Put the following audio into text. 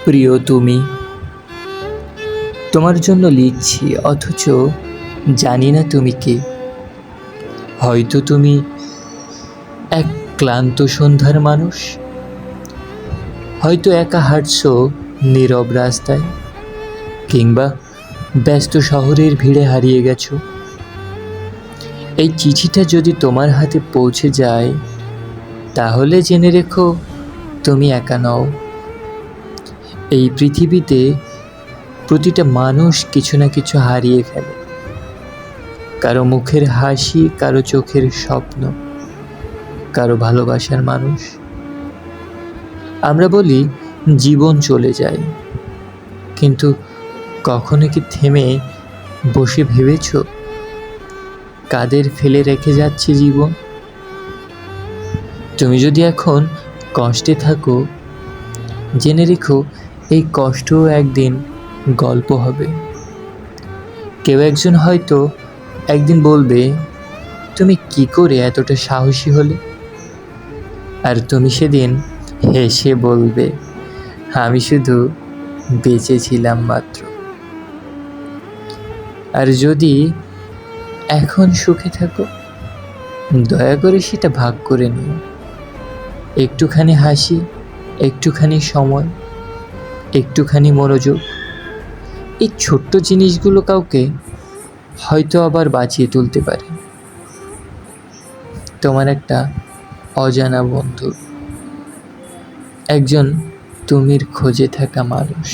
প্রিয় তুমি, তোমার জন্য লিখছি, অথচ জানি না তুমি কে। হয়তো তুমি এক ক্লান্ত সন্ধ্যার মানুষ, হয়তো একা হাঁটছো নীরব রাস্তায়, কিংবা ব্যস্ত শহরের ভিড়ে হারিয়ে গেছো। এই চিঠিটা যদি তোমার হাতে পৌঁছে যায়, তাহলে জেনে রেখো তুমি একা নও। এই পৃথিবীতে প্রতিটা মানুষ কিছু না কিছু হারিয়ে ফেলে, কারো মুখের হাসি, কারো চোখের স্বপ্ন, কারো ভালোবাসার মানুষ। আমরা বলি জীবন চলে যায়, কিন্তু কখনো কি থেমে বসে ভেবেছ কাদের ফেলে রেখে যাচ্ছে জীবন? তুমি যদি এখন কষ্টে থাকো, জেনে রেখো এই কষ্টও একদিন গল্প হবে। কেউ একজন হয়তো একদিন বলবে, তুমি কি করে এতটা সাহসী হলে? আর তুমি সেদিন হেসে বলবে, আমি শুধু বেঁচে ছিলাম মাত্র। আর যদি এখন সুখে থাকো, দয়া করে সেটা ভাগ করে নিও। একটুখানি হাসি, একটুখানি সময়, একটুখানি মনোযোগ, এই ছোট্ট জিনিসগুলো কাউকে হয়তো আবার বাঁচিয়ে তুলতে পারে। তোমার একটা অজানা বন্ধু, একজন তুমির খোঁজে থাকা মানুষ।